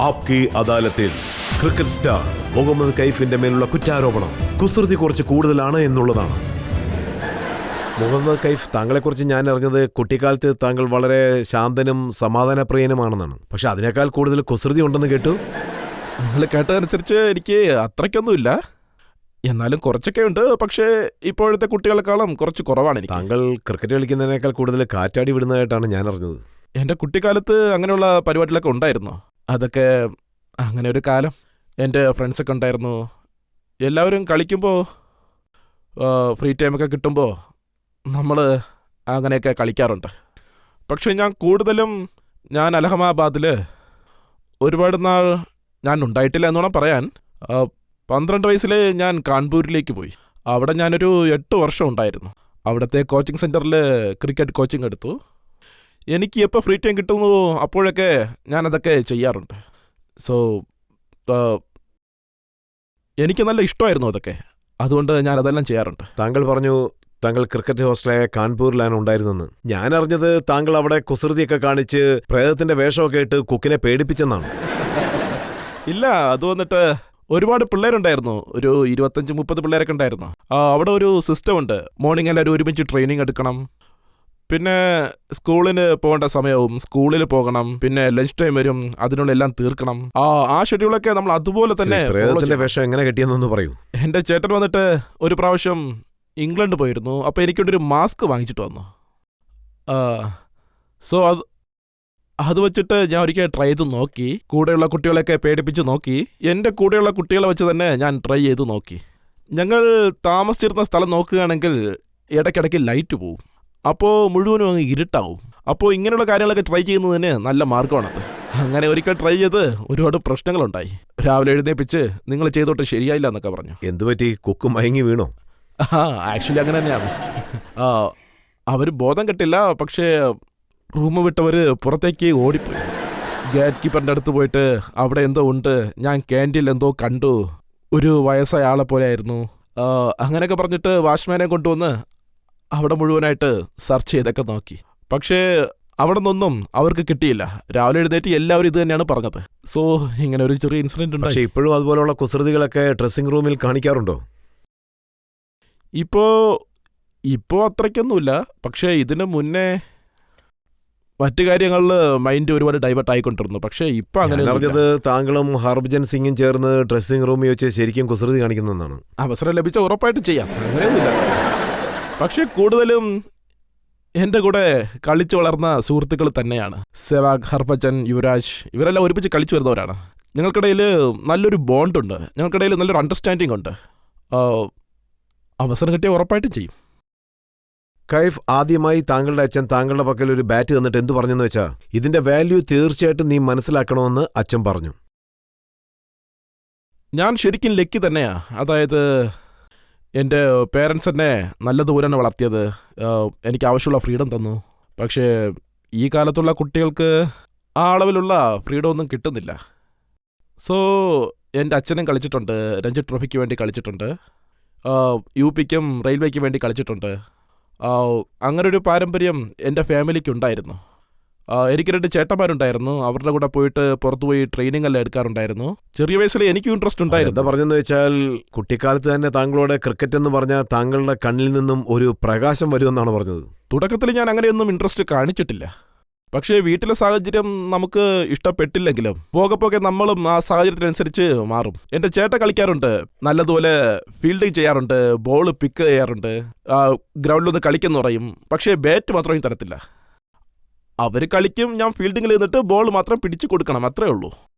ആപ്കി അദാലത്തിൽ cricket star Muhammad കൈഫിന്റെ മേലുള്ള കുറ്റാരോപണം കുസൃതി കുറച്ച് കൂടുതലാണ് എന്നുള്ളതാണ്. മുഹമ്മദ് കൈഫ്, താങ്കളെക്കുറിച്ച് ഞാൻ അറിഞ്ഞത് കുട്ടിക്കാലത്ത് താങ്കൾ വളരെ ശാന്തനും സമാധാനപ്രിയനുമാണെന്നാണ്. പക്ഷെ അതിനേക്കാൾ കൂടുതൽ കുസൃതി ഉണ്ടെന്ന് കേട്ടു. നിങ്ങൾ കേട്ടതനുസരിച്ച് എനിക്ക് അത്രയ്ക്കൊന്നുമില്ല, എന്നാലും കുറച്ചൊക്കെ ഉണ്ട്. പക്ഷേ ഇപ്പോഴത്തെ കുട്ടികളെക്കാളും കുറച്ച് കുറവാണ് എനിക്ക്. താങ്കൾ ക്രിക്കറ്റ് കളിക്കുന്നതിനേക്കാൾ കൂടുതൽ കാറ്റാടി വിടുന്നതായിട്ടാണ് ഞാൻ അറിഞ്ഞത്. എൻ്റെ കുട്ടിക്കാലത്ത് അങ്ങനെയുള്ള പരിപാടികളൊക്കെ ഉണ്ടായിരുന്നു. അതൊക്കെ അങ്ങനെ ഒരു കാലം. എൻ്റെ ഫ്രണ്ട്സൊക്കെ ഉണ്ടായിരുന്നു. എല്ലാവരും കളിക്കുമ്പോൾ ഫ്രീ ടൈമൊക്കെ കിട്ടുമ്പോൾ നമ്മൾ അങ്ങനെയൊക്കെ കളിക്കാറുണ്ട്. പക്ഷേ ഞാൻ അലഹബാദിൽ ഒരുപാട് നാൾ ഞാൻ ഉണ്ടായിട്ടില്ല എന്നോണം പറയാൻ. 12 വയസ്സിൽ ഞാൻ കാൺപൂരിലേക്ക് പോയി. അവിടെ ഞാനൊരു 8 വർഷം ഉണ്ടായിരുന്നു. അവിടുത്തെ കോച്ചിങ് സെൻറ്ററിൽ ക്രിക്കറ്റ് കോച്ചിങ് എടുത്തു. എനിക്ക് എപ്പോൾ ഫ്രീ ടൈം കിട്ടുന്നു അപ്പോഴൊക്കെ ഞാനതൊക്കെ ചെയ്യാറുണ്ട്. സോ എനിക്ക് നല്ല ഇഷ്ടമായിരുന്നു അതൊക്കെ, അതുകൊണ്ട് ഞാനതെല്ലാം ചെയ്യാറുണ്ട്. താങ്കൾ പറഞ്ഞു താങ്കൾ ക്രിക്കറ്റ് ഹോസ്റ്റലായ കാൺപൂരിലാണ് ഉണ്ടായിരുന്നെന്ന്. ഞാൻ അറിഞ്ഞത് താങ്കൾ അവിടെ കുസൃതിയൊക്കെ കാണിച്ച് പ്രേതത്തിന്റെ വേഷമൊക്കെ ഇട്ട് കുക്കിനെ പേടിപ്പിച്ചെന്നാണ്. ഇല്ല, അത് വന്നിട്ട് ഒരുപാട് പിള്ളേരുണ്ടായിരുന്നു. ഒരു 25-30 പിള്ളേരൊക്കെ ഉണ്ടായിരുന്നു. അവിടെ ഒരു സിസ്റ്റം ഉണ്ട്. മോർണിംഗ് എല്ലാവരും ഒരുമിച്ച് ട്രെയിനിങ് എടുക്കണം. പിന്നെ സ്കൂളിന് പോകേണ്ട സമയവും സ്കൂളിൽ പോകണം. പിന്നെ ലഞ്ച് ടൈം വരും, അതിനുള്ള എല്ലാം തീർക്കണം. ആ ഷെഡ്യൂളൊക്കെ നമ്മൾ അതുപോലെ തന്നെ. പ്രേതത്തിന്റെ വേഷം എങ്ങനെ കിട്ടിയെന്നൊന്ന് പറയൂ. എൻ്റെ ചേട്ടൻ വന്നിട്ട് ഒരു പ്രാവശ്യം ഇംഗ്ലണ്ട് പോയിരുന്നു. അപ്പോൾ എനിക്കൊരു മാസ്ക് വാങ്ങിച്ചിട്ട് വന്നു. സോ അത് വെച്ചിട്ട് ഞാൻ ഒരിക്കൽ ട്രൈ ചെയ്ത് നോക്കി. കൂടെയുള്ള കുട്ടികളെയൊക്കെ പേടിപ്പിച്ച് നോക്കി. എൻ്റെ കൂടെയുള്ള കുട്ടികളെ വെച്ച് തന്നെ ഞാൻ ട്രൈ ചെയ്ത് നോക്കി. ഞങ്ങൾ താമസിച്ചിരുന്ന സ്ഥലം നോക്കുകയാണെങ്കിൽ ഇടയ്ക്കിടയ്ക്ക് ലൈറ്റ് പോവും. അപ്പോൾ മുഴുവനും അങ്ങ് ഇരുട്ടാവും. അപ്പോൾ ഇങ്ങനെയുള്ള കാര്യങ്ങളൊക്കെ ട്രൈ ചെയ്യുന്നതിന് നല്ല മാർഗമാണത്. അങ്ങനെ ഒരിക്കൽ ട്രൈ ചെയ്ത് ഒരുപാട് പ്രശ്നങ്ങളുണ്ടായി. രാവിലെ എഴുന്നേപ്പിച്ച് നിങ്ങൾ ചെയ്തോട്ട് ശരിയായില്ല എന്നൊക്കെ പറഞ്ഞു. എന്തുപറ്റി? കുക്ക് മയങ്ങി വീണോ? ആക്ച്വലി അങ്ങനെ തന്നെയാണ്. അവർ ബോധം കെട്ടില്ല, പക്ഷേ റൂം വിട്ടവർ പുറത്തേക്ക് ഓടിപ്പോയി. ഗേറ്റ് കീപ്പറിൻ്റെ അടുത്ത് പോയിട്ട് അവിടെ എന്തോ ഉണ്ട്, ഞാൻ ക്യാൻറ്റീനിൽ എന്തോ കണ്ടു, ഒരു വയസ്സായ ആളെ പോലെ ആയിരുന്നു, അങ്ങനെയൊക്കെ പറഞ്ഞിട്ട് വാച്ച്മാനെ കൊണ്ടുവന്ന് അവിടെ മുഴുവനായിട്ട് സെർച്ച് ചെയ്തൊക്കെ നോക്കി. പക്ഷേ അവിടെ നിന്നൊന്നും അവർക്ക് കിട്ടിയില്ല. രാവിലെ എഴുന്നേറ്റ് എല്ലാവരും ഇത് തന്നെയാണ് പറഞ്ഞത്. സോ ഇങ്ങനെ ഒരു ചെറിയ ഇൻസിഡൻറ്റ് ഉണ്ട്. പക്ഷേ ഇപ്പോഴും അതുപോലുള്ള കുസൃതികളൊക്കെ ഡ്രസ്സിംഗ് റൂമിൽ കാണിക്കാറുണ്ടോ? ഇപ്പോൾ അത്രയ്ക്കൊന്നുമില്ല. പക്ഷേ ഇതിന് മുന്നേ മറ്റു കാര്യങ്ങളിൽ മൈൻഡ് ഒരുപാട് ഡൈവേർട്ട് ആയിക്കൊണ്ടിരുന്നു. പക്ഷേ ഇപ്പം അങ്ങനെ അറിഞ്ഞത് താങ്കളും ഹർഭജൻ സിംഗും ചേർന്ന് ഡ്രസ്സിംഗ് റൂമിൽ വെച്ച് ശരിക്കും കുസൃതി കാണിക്കുന്നതാണ്. അവസരം ലഭിച്ച ഉറപ്പായിട്ട് ചെയ്യാം, അങ്ങനെയൊന്നുമില്ല. പക്ഷേ കൂടുതലും എൻ്റെ കൂടെ കളിച്ചു വളർന്ന സുഹൃത്തുക്കൾ തന്നെയാണ്. സെവാഗ്, ഹർഭജൻ, യുവരാജ്, ഇവരെല്ലാം ഒരുമിച്ച് കളിച്ചു വരുന്നവരാണ്. ഞങ്ങൾക്കിടയിൽ നല്ലൊരു ബോണ്ടുണ്ട്, ഞങ്ങൾക്കിടയിൽ നല്ലൊരു അണ്ടർസ്റ്റാൻഡിംഗ് ഉണ്ട്. അവസരം കിട്ടിയ ഉറപ്പായിട്ടും ചെയ്യും. കൈഫ്, ആദ്യമായി താങ്കളുടെ അച്ഛൻ താങ്കളുടെ പക്കൽ ഒരു ബാറ്റ് തന്നിട്ട് എന്ത് പറഞ്ഞെന്ന് വെച്ചാ, ഇതിന്റെ വാല്യൂ തീർച്ചയായിട്ടും നീ മനസ്സിലാക്കണമെന്ന് അച്ഛൻ പറഞ്ഞു. ഞാൻ ശരിക്കും ലക്കി തന്നെയാ. അതായത് എൻ്റെ പേരൻസ് എന്നെ നല്ലതുപോലെയാണ് വളർത്തിയത്. എനിക്ക് ആവശ്യമുള്ള ഫ്രീഡം തന്നു. പക്ഷേ ഈ കാലത്തുള്ള കുട്ടികൾക്ക് ആ അളവിലുള്ള ഫ്രീഡം ഒന്നും കിട്ടുന്നില്ല. സോ എൻ്റെ അച്ഛനും കളിച്ചിട്ടുണ്ട്, രഞ്ജി ട്രോഫിക്ക് വേണ്ടി കളിച്ചിട്ടുണ്ട്, UP-ക്കും റെയിൽവേക്ക് വേണ്ടി കളിച്ചിട്ടുണ്ട്. അങ്ങനെ ഒരു പാരമ്പര്യം എൻ്റെ ഫാമിലിക്കുണ്ടായിരുന്നു. എനിക്ക് 2 ചേട്ടന്മാരുണ്ടായിരുന്നു. അവരുടെ കൂടെ പോയിട്ട് പുറത്തുപോയി ട്രെയിനിങ് എല്ലാം എടുക്കാറുണ്ടായിരുന്നു. ചെറിയ വയസ്സിൽ എനിക്കും ഇൻട്രസ്റ്റ് ഉണ്ടായിരുന്നു. എന്താ പറഞ്ഞെന്ന് വെച്ചാൽ, കുട്ടിക്കാലത്ത് തന്നെ താങ്കളോട് ക്രിക്കറ്റ് എന്ന് പറഞ്ഞാൽ താങ്കളുടെ കണ്ണിൽ നിന്നും ഒരു പ്രകാശം വരുമെന്നാണ് പറഞ്ഞത്. തുടക്കത്തിൽ ഞാൻ അങ്ങനെയൊന്നും ഇൻട്രസ്റ്റ് കാണിച്ചിട്ടില്ല. പക്ഷേ വീട്ടിലെ സാഹചര്യം നമുക്ക് ഇഷ്ടപ്പെട്ടില്ലെങ്കിലും പോകെ നമ്മളും ആ സാഹചര്യത്തിനനുസരിച്ച് മാറും. എൻ്റെ ചേട്ടൻ കളിക്കാറുണ്ട്, നല്ലതുപോലെ ഫീൽഡിങ് ചെയ്യാറുണ്ട്, ബോൾ പിക്ക് ചെയ്യാറുണ്ട്, ഗ്രൗണ്ടിലൊന്ന് കളിക്കെന്ന് പറയും. പക്ഷേ ബാറ്റ് മാത്രം തരത്തില്ല. അവർ കളിക്കും, ഞാൻ ഫീൽഡിങ്ങിൽ നിന്നിട്ട് ബോൾ മാത്രം പിടിച്ചു കൊടുക്കണം, അത്രേ ഉള്ളൂ.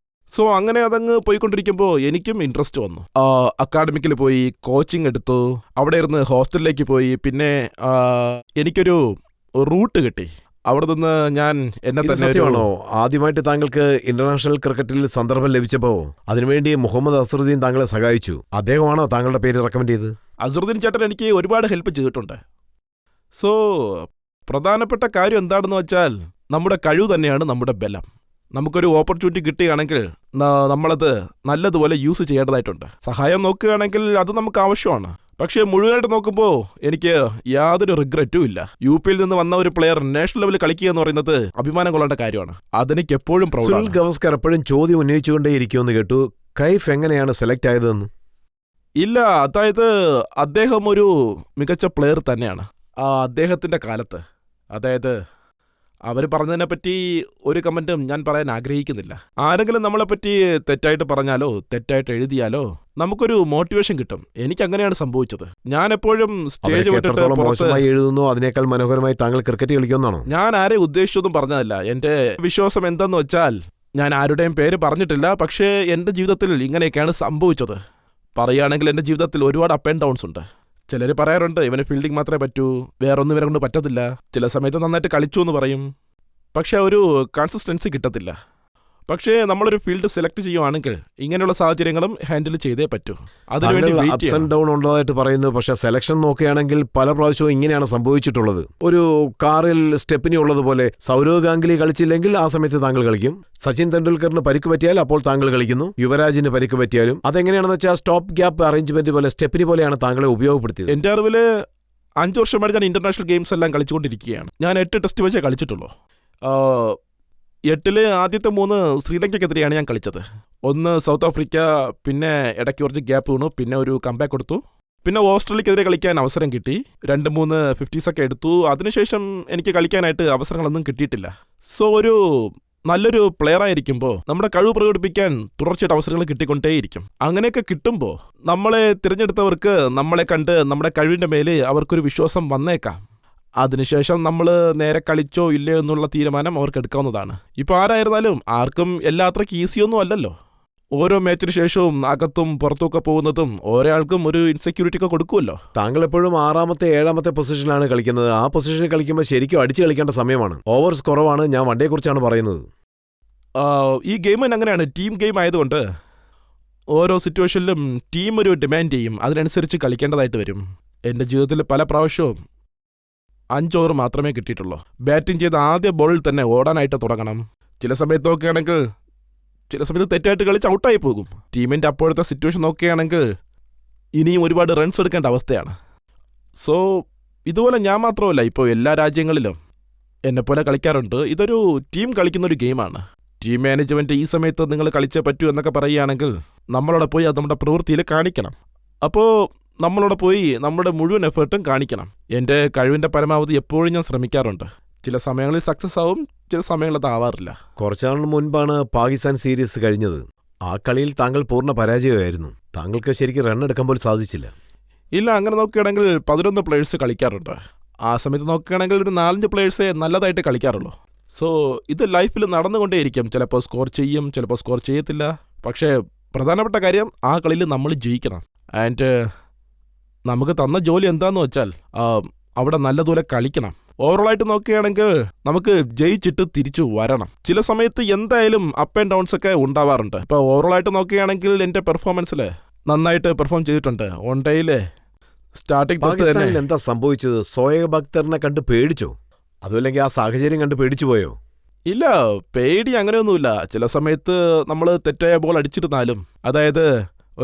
സോ അങ്ങനെ അതങ്ങ് പോയിക്കൊണ്ടിരിക്കുമ്പോൾ എനിക്കും ഇൻട്രസ്റ്റ് വന്നു. അക്കാഡമിക്കിൽ പോയി കോച്ചിങ് എടുത്തു. അവിടെ ഇരുന്ന് ഹോസ്റ്റലിലേക്ക് പോയി. പിന്നെ എനിക്കൊരു റൂട്ട് കിട്ടി. അവിടെ നിന്ന് ഞാൻ എന്നെ തന്നെ. സത്യമാണോ, ആദ്യമായിട്ട് താങ്കൾക്ക് ഇന്റർനാഷണൽ ക്രിക്കറ്റിൽ സന്ദർഭം ലഭിച്ചപ്പോൾ അതിനുവേണ്ടി മുഹമ്മദ് അസറുദ്ദീൻ താങ്കളെ സഹായിച്ചു? അദ്ദേഹമാണോ താങ്കളുടെ പേര് റെക്കമെൻഡ് ചെയ്തത്? അസറുദ്ദീൻ ചേട്ടൻ എനിക്ക് ഒരുപാട് ഹെൽപ്പ് ചെയ്തിട്ടുണ്ട്. സോ പ്രധാനപ്പെട്ട കാര്യം എന്താണെന്ന് വെച്ചാൽ, നമ്മുടെ കഴിവ് തന്നെയാണ് നമ്മുടെ ബലം. നമുക്കൊരു ഓപ്പർച്യൂണിറ്റി കിട്ടുകയാണെങ്കിൽ നമ്മളത് നല്ലതുപോലെ യൂസ് ചെയ്യേണ്ടതായിട്ടുണ്ട്. സഹായം നോക്കുകയാണെങ്കിൽ അത് നമുക്ക് ആവശ്യമാണ്. പക്ഷേ മുഴുവനായിട്ട് നോക്കുമ്പോൾ എനിക്ക് യാതൊരു റിഗ്രറ്റും ഇല്ല. യു പിയിൽ നിന്ന് വന്ന ഒരു പ്ലെയർ നാഷണൽ ലെവലിൽ കളിക്കുക എന്ന് പറയുന്നത് അഭിമാനം കൊള്ളേണ്ട കാര്യമാണ്. അതെനിക്ക് എപ്പോഴും സുനിൽ പ്രൗഡാണ്. ഗവാസ്കർ എപ്പോഴും ചോദ്യം ഉന്നയിച്ചുകൊണ്ടേയിരിക്കുമെന്ന് കേട്ടു. കൈഫ് എങ്ങനെയാണ് സെലക്ട് ആയതെന്ന്? ഇല്ല, അതായത് അദ്ദേഹം ഒരു മികച്ച പ്ലെയർ തന്നെയാണ്. അദ്ദേഹത്തിൻ്റെ കാലത്ത്, അതായത് അവർ പറഞ്ഞതിനെ പറ്റി ഒരു കമൻറ്റും ഞാൻ പറയാൻ ആഗ്രഹിക്കുന്നില്ല. ആരെങ്കിലും നമ്മളെപ്പറ്റി തെറ്റായിട്ട് പറഞ്ഞാലോ തെറ്റായിട്ട് എഴുതിയാലോ നമുക്കൊരു മോട്ടിവേഷൻ കിട്ടും. എനിക്ക് അങ്ങനെയാണ് സംഭവിച്ചത്. ഞാൻ എപ്പോഴും സ്റ്റേജ് അവരൊക്കെ വിട്ടിട്ട് എത്രത്തോളം പുറത്ത് മോശമായി എഴുതുന്നോ അതിനേക്കാൾ മനോഹരമായി താങ്കൾ ക്രിക്കറ്റ് കളിക്കുമെന്നാണോ? ഞാൻ ആരെ ഉദ്ദേശിച്ചൊന്നും പറഞ്ഞതല്ല. എൻ്റെ വിശ്വാസം എന്തെന്ന് വെച്ചാൽ ഞാൻ ആരുടെയും പേര് പറഞ്ഞിട്ടില്ല. പക്ഷേ എൻ്റെ ജീവിതത്തിൽ ഇങ്ങനെയൊക്കെയാണ് സംഭവിച്ചത്. പറയുകയാണെങ്കിൽ എൻ്റെ ജീവിതത്തിൽ ഒരുപാട് അപ്പ് ആൻഡ് ഡൗൺസ് ഉണ്ട്. ചിലർ പറയാറുണ്ട് ഇവന് ഫീൽഡിംഗ് മാത്രമേ പറ്റൂ, വേറൊന്നും ഇവരെ കൊണ്ട് പറ്റത്തില്ല. ചില സമയത്ത് നന്നായിട്ട് കളിച്ചു എന്ന് പറയും, പക്ഷേ ഒരു കൺസിസ്റ്റൻസി കിട്ടത്തില്ല. പക്ഷേ നമ്മളൊരു ഫീൽഡ് സെലക്ട് ചെയ്യുവാണെങ്കിൽ ഇങ്ങനെയുള്ള സാഹചര്യങ്ങളും ഹാൻഡിൽ ചെയ്തേ പറ്റൂ. അതിനുവേണ്ടി താങ്കൾ വെയിറ്റ് അപ്സ് ചെയ്യണം. ആൻഡ് ഡൗൺ ഉള്ളതായിട്ട് പറയുന്നു. പക്ഷെ സെലക്ഷൻ നോക്കുകയാണെങ്കിൽ പല പ്രാവശ്യവും ഇങ്ങനെയാണ് സംഭവിച്ചിട്ടുള്ളത്. ഒരു കാറിൽ സ്റ്റെപ്പിനി ഉള്ളതുപോലെ സൗരവ് ഗാംഗുലി കളിച്ചില്ലെങ്കിൽ ആ സമയത്ത് താങ്കൾ കളിക്കും. സച്ചിൻ തെണ്ടുൽക്കറിന് പരിക്ക് പറ്റിയാൽ അപ്പോൾ താങ്കൾ കളിക്കുന്നു. യുവരാജിന് പരിക്ക് പറ്റിയാലും അതെങ്ങനെയാണെന്ന് വെച്ചാൽ സ്റ്റോപ്പ് ഗ്യാപ്പ് അറേഞ്ച്മെന്റ് പോലെ സ്റ്റെപ്പിനി പോലെയാണ് താങ്കളെ ഉപയോഗപ്പെടുത്തിയത്. എൻ്റെ അറിവിൽ 5 വർഷമായിട്ട് ഞാൻ ഇന്റർനാഷണൽ ഗെയിംസ് എല്ലാം കളിച്ചുകൊണ്ടിരിക്കുകയാണ്. ഞാൻ 8 ടെസ്റ്റ് മാച്ചേ കളിച്ചിട്ടുള്ളൂ. 8 ആദ്യത്തെ 3 ശ്രീലങ്കയ്ക്കെതിരെയാണ് ഞാൻ കളിച്ചത്. 1 സൗത്ത് ആഫ്രിക്ക, പിന്നെ ഇടയ്ക്ക് കുറച്ച് ഗ്യാപ്പ് വീണു, പിന്നെ ഒരു കംബാക്ക് കൊടുത്തു. പിന്നെ ഓസ്ട്രേലിയക്കെതിരെ കളിക്കാൻ അവസരം കിട്ടി. 2-3 50s ഒക്കെ എടുത്തു. അതിനുശേഷം എനിക്ക് കളിക്കാനായിട്ട് അവസരങ്ങളൊന്നും കിട്ടിയിട്ടില്ല. സോ ഒരു നല്ലൊരു പ്ലെയർ ആയിരിക്കുമ്പോൾ നമ്മുടെ കഴിവ് പ്രകടിപ്പിക്കാൻ തുടർച്ചയായിട്ട് അവസരങ്ങൾ കിട്ടിക്കൊണ്ടേയിരിക്കും. അങ്ങനെയൊക്കെ കിട്ടുമ്പോൾ നമ്മളെ തിരഞ്ഞെടുത്തവർക്ക് നമ്മളെ കണ്ട് നമ്മുടെ കഴിവിൻ്റെ മേലെ അവർക്കൊരു വിശ്വാസം വന്നേക്കാം. അതിനുശേഷം നമ്മൾ നേരെ കളിച്ചോ ഇല്ലയോ എന്നുള്ള തീരുമാനം അവർക്ക് എടുക്കാവുന്നതാണ്. ഇപ്പോൾ ആരായിരുന്നാലും ആർക്കും എല്ലാ അത്രയ്ക്ക് ഈസിയൊന്നും അല്ലല്ലോ. ഓരോ മാച്ചിന് ശേഷവും അകത്തും പുറത്തുമൊക്കെ പോകുന്നതും ഒരാൾക്കും ഒരു ഇൻസെക്യൂരിറ്റി ഒക്കെ കൊടുക്കുമല്ലോ. താങ്കൾ എപ്പോഴും 6ാമത്തെ 7ാമത്തെ പൊസിഷനിലാണ് കളിക്കുന്നത്. ആ പൊസിഷനിൽ കളിക്കുമ്പോൾ ശരിക്കും അടിച്ചു കളിക്കേണ്ട സമയമാണ്. ഓവേഴ്സ് കുറവാണ്. ഞാൻ വണ്ടിയെക്കുറിച്ചാണ് പറയുന്നത്. ഈ ഗെയിം അങ്ങനെയാണ്, ടീം ഗെയിം ആയതുകൊണ്ട് ഓരോ സിറ്റുവേഷനിലും ടീം ഒരു ഡിമാൻഡ് ചെയ്യും. അതിനനുസരിച്ച് കളിക്കേണ്ടതായിട്ട് വരും. എൻ്റെ ജീവിതത്തിൽ പല പ്രാവശ്യവും 5 ഓവർ മാത്രമേ കിട്ടിയിട്ടുള്ളൂ. ബാറ്റിംഗ് ചെയ്ത ആദ്യ ബോളിൽ തന്നെ ഓടാനായിട്ട് തുടങ്ങണം. ചില സമയത്ത് നോക്കുകയാണെങ്കിൽ ചില സമയത്ത് തെറ്റായിട്ട് കളിച്ച് ഔട്ടായി പോകും. ടീമിൻ്റെ അപ്പോഴത്തെ സിറ്റുവേഷൻ നോക്കുകയാണെങ്കിൽ ഇനിയും ഒരുപാട് റൺസ് എടുക്കേണ്ട അവസ്ഥയാണ്. സോ ഇതുപോലെ ഞാൻ മാത്രമല്ല, ഇപ്പോൾ എല്ലാ രാജ്യങ്ങളിലും എന്നെപ്പോലെ കളിക്കാറുണ്ട്. ഇതൊരു ടീം കളിക്കുന്നൊരു ഗെയിമാണ്. ടീം മാനേജ്മെൻറ്റ് ഈ സമയത്ത് നിങ്ങൾ കളിച്ചേ പറ്റൂ എന്നൊക്കെ പറയുകയാണെങ്കിൽ നമ്മളവിടെ പോയി അത് നമ്മുടെ പ്രവൃത്തിയിൽ കാണിക്കണം. അപ്പോൾ നമ്മളോട് പോയി നമ്മുടെ മുഴുവൻ എഫേർട്ടും കാണിക്കണം. എൻ്റെ കഴിവിൻ്റെ പരമാവധി എപ്പോഴും ഞാൻ ശ്രമിക്കാറുണ്ട്. ചില സമയങ്ങളിൽ സക്സസ് ആവും, ചില സമയങ്ങളിൽ അത് ആവാറില്ല. കുറച്ചാളിന് മുൻപാണ് പാകിസ്ഥാൻ സീരീസ് കഴിഞ്ഞത്. ആ കളിയിൽ താങ്കൾ പൂർണ്ണ പരാജയമായിരുന്നു. താങ്കൾക്ക് ശരിക്കും റൺ എടുക്കാൻ പോലും സാധിച്ചില്ല. ഇല്ല, അങ്ങനെ നോക്കുകയാണെങ്കിൽ 11 പ്ലേയേഴ്സ് കളിക്കാറുണ്ട്. ആ സമയത്ത് നോക്കുകയാണെങ്കിൽ ഒരു 4-5 പ്ലേയേഴ്സേ നല്ലതായിട്ട് കളിക്കാറുള്ളൂ. സോ ഇത് ലൈഫിൽ നടന്നുകൊണ്ടേയിരിക്കും. ചിലപ്പോൾ സ്കോർ ചെയ്യും, ചിലപ്പോൾ സ്കോർ ചെയ്യത്തില്ല. പക്ഷേ പ്രധാനപ്പെട്ട കാര്യം ആ കളിയിൽ നമ്മൾ ജയിക്കണം. ആൻഡ് നമുക്ക് തന്ന ജോലി എന്താന്ന് വെച്ചാൽ അവിടെ നല്ലതുപോലെ കളിക്കണം. ഓവറോളായിട്ട് നോക്കുകയാണെങ്കിൽ നമുക്ക് ജയിച്ചിട്ട് തിരിച്ചു വരണം. ചില സമയത്ത് എന്തായാലും അപ്പ് ആൻഡ് ഡൗൺസ് ഒക്കെ ഉണ്ടാവാറുണ്ട്. ഇപ്പോൾ ഓവറോളായിട്ട് നോക്കുകയാണെങ്കിൽ എൻ്റെ പെർഫോമൻസിൽ നന്നായിട്ട് പെർഫോം ചെയ്തിട്ടുണ്ട്. ഓൺ ഡേയില് സ്റ്റാർട്ടിംഗ് തൊട്ട് തന്നെ. പാകിസ്ഥാനിൽ എന്താ സംഭവിച്ചത്? സോയേബ് അക്തറിനെ കണ്ട് പേടിച്ചോ? അതുമല്ലെങ്കിൽ ആ സാഹചര്യം കണ്ട് പേടിച്ചു പോയോ? ഇല്ല, പേടി അങ്ങനെയൊന്നുമില്ല. ചില സമയത്ത് നമ്മൾ തെറ്റായ ബോൾ അടിച്ചിരുന്നാലും, അതായത്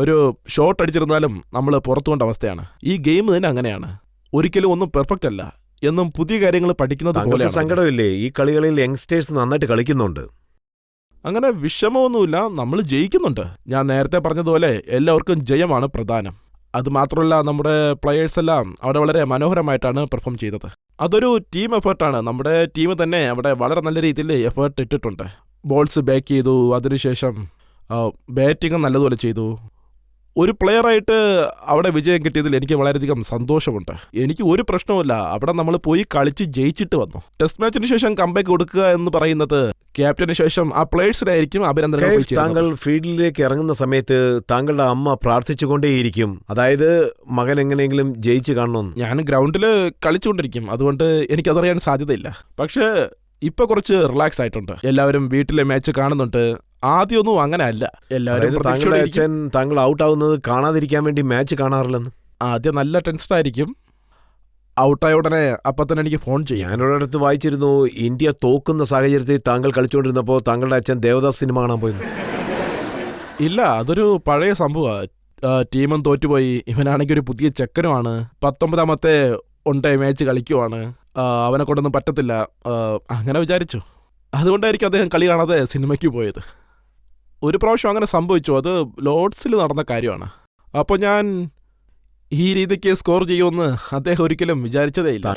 ഒരു ഷോട്ട് അടിച്ചിരുന്നാലും നമ്മൾ പുറത്തു കൊണ്ട അവസ്ഥയാണ്. ഈ ഗെയിം തന്നെ അങ്ങനെയാണ്. ഒരിക്കലും ഒന്നും പെർഫെക്റ്റ് അല്ല. എന്നും പുതിയ കാര്യങ്ങൾ പഠിക്കുന്നത് പോലെ. സങ്കടമില്ലേ? ഈ കളികളിൽ യങ്സ്റ്റേഴ്സ് നന്നായിട്ട് കളിക്കുന്നുണ്ട്. അങ്ങനെ വിഷമമൊന്നുമില്ല, നമ്മൾ ജയിക്കുന്നുണ്ട്. ഞാൻ നേരത്തെ പറഞ്ഞതുപോലെ എല്ലാവർക്കും ജയമാണ് പ്രധാനം. അതുമാത്രമല്ല, നമ്മുടെ പ്ലെയേഴ്സ് എല്ലാം അവിടെ വളരെ മനോഹരമായിട്ടാണ് പെർഫോം ചെയ്തത്. അതൊരു ടീം എഫേർട്ടാണ്. നമ്മുടെ ടീം തന്നെ അവിടെ വളരെ നല്ല രീതിയിൽ എഫേർട്ട് ഇട്ടിട്ടുണ്ട്. ബോൾസ് ബാക്ക് ചെയ്തു, അതിനുശേഷം ബാറ്റിംഗ് നല്ലതുപോലെ ചെയ്തു. ഒരു പ്ലെയറായിട്ട് അവിടെ വിജയം കിട്ടിയതിൽ എനിക്ക് വളരെയധികം സന്തോഷമുണ്ട്. എനിക്ക് ഒരു പ്രശ്നവുമില്ല. അവിടെ നമ്മൾ പോയി കളിച്ച് ജയിച്ചിട്ട് വന്നു. ടെസ്റ്റ് മാച്ചിന് ശേഷം കംബാക്ക് കൊടുക്കുക എന്ന് പറയുന്നത് ക്യാപ്റ്റന് ശേഷം ആ പ്ലേയേഴ്സിനായിരിക്കും അഭിനന്ദനങ്ങൾ. താങ്കൾ ഫീൽഡിലേക്ക് ഇറങ്ങുന്ന സമയത്ത് താങ്കളുടെ അമ്മ പ്രാർത്ഥിച്ചുകൊണ്ടേയിരിക്കും, അതായത് മകൻ എങ്ങനെയെങ്കിലും ജയിച്ച് കാണണമെന്ന്. ഞാൻ ഗ്രൗണ്ടിൽ കളിച്ചുകൊണ്ടിരിക്കും, അതുകൊണ്ട് എനിക്കതറിയാൻ സാധ്യതയില്ല. പക്ഷേ ഇപ്പൊ കുറച്ച് റിലാക്സ് ആയിട്ടുണ്ട്. എല്ലാവരും വീട്ടിലെ മാച്ച് കാണുന്നുണ്ട്. ആദ്യമൊന്നും അങ്ങനെ അല്ല. എല്ലാവരും താങ്കളുടെ അച്ഛൻ താങ്കൾ ഔട്ട് ആവുന്നത് കാണാതിരിക്കാൻ വേണ്ടി മാച്ച് കാണാറില്ലെന്ന്. ആദ്യം നല്ല ടെൻഷൻ ആയിരിക്കും. ഔട്ടായ ഉടനെ അപ്പം തന്നെ എനിക്ക് ഫോൺ ചെയ്യും. ഞാനൊരിടത്ത് വായിച്ചിരുന്നു, ഇന്ത്യ തോക്കുന്ന സാഹചര്യത്തിൽ താങ്കൾ കളിച്ചുകൊണ്ടിരുന്നപ്പോൾ താങ്കളുടെ അച്ഛൻ ദേവദാസ് സിനിമ കാണാൻ പോയിരുന്നു. ഇല്ല, അതൊരു പഴയ സംഭവമാണ്. ടീമും തോറ്റുപോയി. ഇവനാണെങ്കിൽ ഒരു പുതിയ ചെക്കനുമാണ്. 19ാമത്തെ ഒണ്ടേ മാച്ച് കളിക്കുവാണ്. അവനെ കൊണ്ടൊന്നും പറ്റത്തില്ല. അങ്ങനെ വിചാരിച്ചു. അതുകൊണ്ടായിരിക്കും അദ്ദേഹം കളി കാണാതെ സിനിമയ്ക്ക് പോയത്. ഒരു പ്രാവശ്യം അങ്ങനെ സംഭവിച്ചു. അത് ലോർഡ്സിൽ നടന്ന കാര്യമാണ്. അപ്പോൾ ഞാൻ ഈ രീതിക്ക് സ്കോർ ചെയ്യുമെന്ന് അദ്ദേഹം ഒരിക്കലും വിചാരിച്ചതേയില്ല.